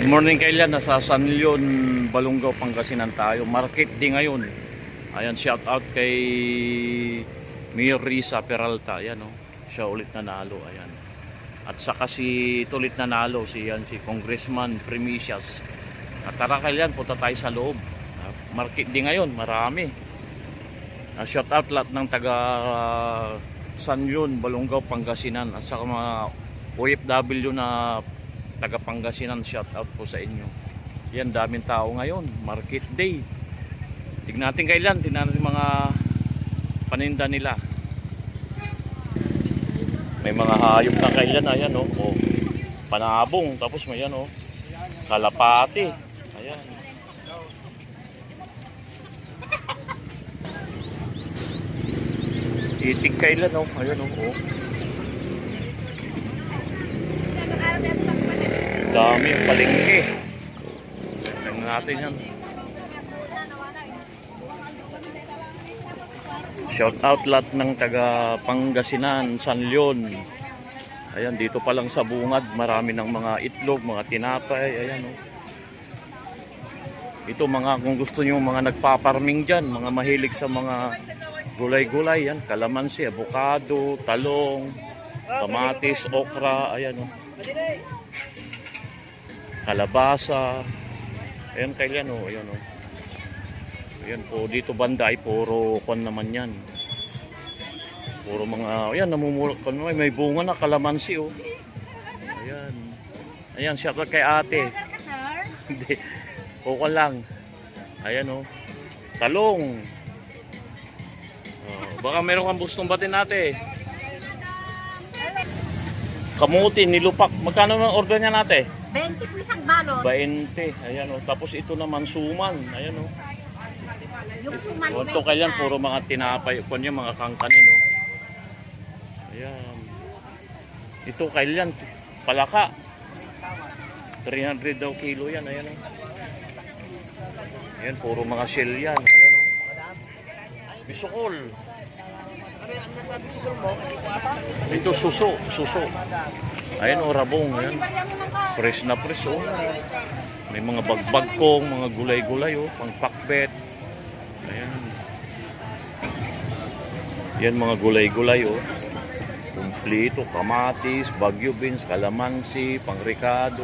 morning kailan, nasa San Leon, Balungaw, Pangasinan tayo. Market din ngayon. Ayan, shout out kay Mayor Risa Peralta. Ayan, oh. Siya ulit nanalo. Ayan. At saka si ulit nanalo si Congressman Primicias. At tara kailan, punta tayo sa loob. Market din ngayon, marami. Shout out lahat ng taga San Leon, Balungaw, Pangasinan. At saka mga OFW na taga Pangasinan, shout out po sa inyo. Yan, daming tao ngayon, market day. Tignan natin kailan, tignan natin mga paninda nila. May mga hayop na kailan, ayan oh, oh. Panabong, tapos may yan oh, kalapati. Ayan. Itig kailan oh, ayan oh, oh. Dami yung palengke. Tingnan natin yan. Shout out lahat ng taga Pangasinan, San Leon. Ayan, dito pa lang sa bungad, marami ng mga itlog, mga tinapay. Ayan oh. Ito mga, kung gusto nyo mga nagpaparming dyan, mga mahilig sa mga gulay-gulay, yan, kalamansi, avocado, talong, kamatis, okra, ayan oh. Kalabasa. Ayan kailan oh, ayan oh. Ayan po, dito banda ay puro kon naman yan. Puro mga, ayan, namumulot pa naman, may bunga na kalamansi oh. Ayan. Ayan, shout out kay ate. Hindi, pukon lang. Ayan oh. Talong. Oh, baka meron kang gustong batin natin. Kamuti, nilupak. Magkano na order niya natin? 20 po isang balot. 20. Ayan o. Tapos ito naman suman. Ayan o. Yung suman O, ito kailan puro mga tinapay. Kung yung mga kangkanin o. Ayan. Ito kailan palaka. 300 daw kilo yan. Ayan o. Ayan, puro mga shell yan. Ayan o. Bisukol. Ito suso. Suso. Ayan o, rabong. Ayan. Fresh na fresh oh. May mga bagbagkong, mga gulay-gulay oh, pang pakbet. Ayan. Yan mga gulay-gulay oh. Kumplito, kamatis, bagyo beans, kalamansi, pangricado.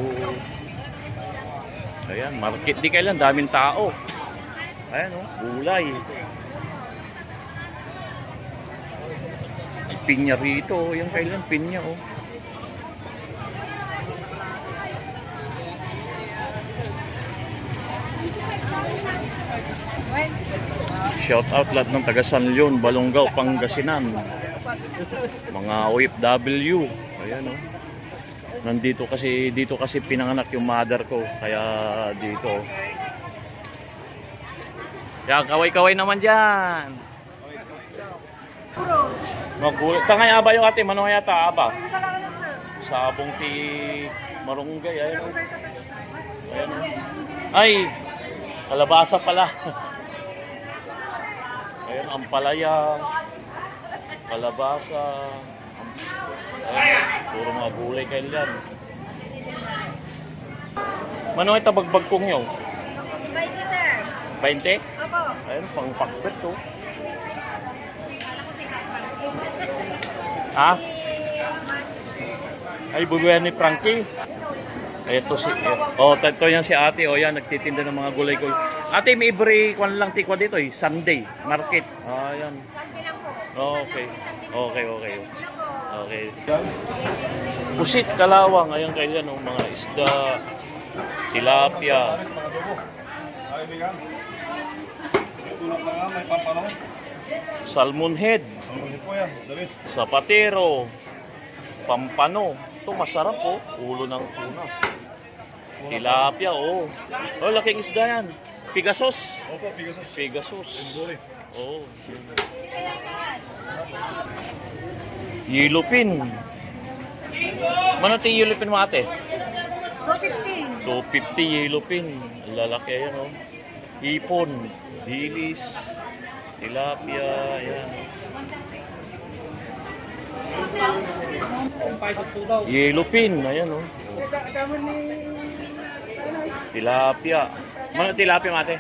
Ayan, market di kailan, daming tao. Ayan oh, gulay. May pinya rito oh, yung kailan pinya oh. Shout out lahat ng taga San Leon, Balungaw, Pangasinan. Mga OFW. Ayan oh. Nandito kasi, dito kasi pinanganak yung mother ko. Kaya dito. Yan, kaway-kaway naman dyan. Magulit. Tangay aba yung ate, mano yata aba? Sabong ti marunggay. Ayan oh. Ayan oh. Ay, kalabasa pala. Ayan, ampalaya, kalabasa, ayan, puro mga gulay kayo yan. Mano ay tabagbag kong yun? 20 sir. 20? Opo. Ayan, pang pakbet to. Ha? Ay, bubuyan ni Frankie. Ito si, oh, ito yan si ate, oh yan, nagtitinda ng mga gulay-gulay. Ate, may every kwan lang tikwa dito eh, Sunday, market. Ayan. Sunday lang po. Okay. Okay. Okay. Pusit, kalawang, ayan kayo yan, oh, mga isda, tilapia. Salmon head, sapatero, pampano. Ito masarap oh, ulo ng tuna. Tilapia oh. Oh, laking isda yan. Pigasos. Opo, Pegasus. Pegasus. Endure. Oh. Yellowfin. Mano ti yellowfin mo ate? 250. 250 yellowfin. Lalaki yan oh. Hipon, dilis, tilapia, yan. Yellowfin, ayan oh. Tilapia. Ano tilapia, mate?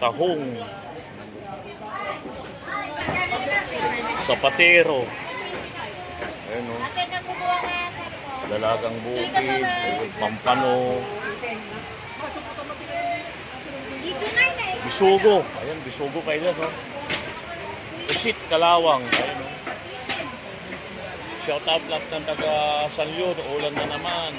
Tahong. Sapatero. Ayun, no? Ate, nakukuha ka sa ko. Dalagang bukid. Pampano. Dito na eh. Bisugo. Ayan, bisugo kayo no? Pusit, kalawang. Ayan, no? Shout out lahat ng taga San Leon. Ulan na naman.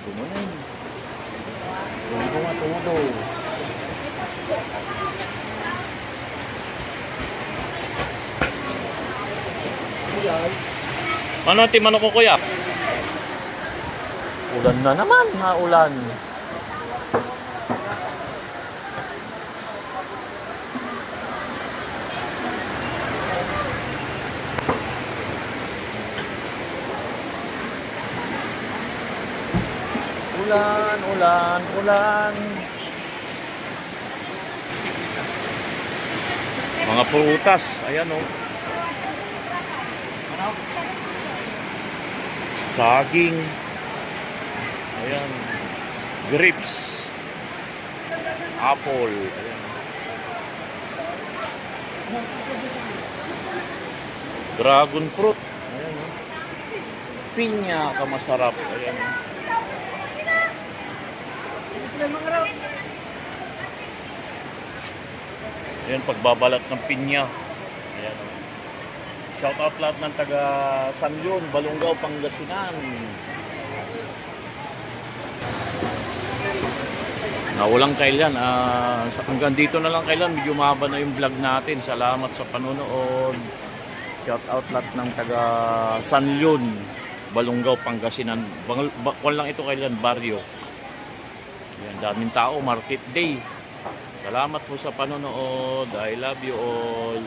Tudo mo na yun. Tudo nga, tudo. Ano timano ko kuya? Ulan na naman, ha ulan. Ulan, ulan, ulan. Mga prutas, ayan oh. Saging. Ayan. Grapes. Apple. Ayan. Dragon fruit. Ayan. Oh. Pinya kamasarap. Ayan. Oh. Ayan, pagbabalat ng pinya. Ayan. Oh. Shout out lahat ng taga San Leon, Balongaw, Pangasinan. Walang kailan. Hanggang dito na lang kailan. Medyo mahaba na yung vlog natin. Salamat sa panonood. Shout out lahat ng taga San Leon, Balongaw, Pangasinan. Kung lang ito kailan, Barrio. Yan, daming tao, market day. Salamat po sa panonood. I love you all.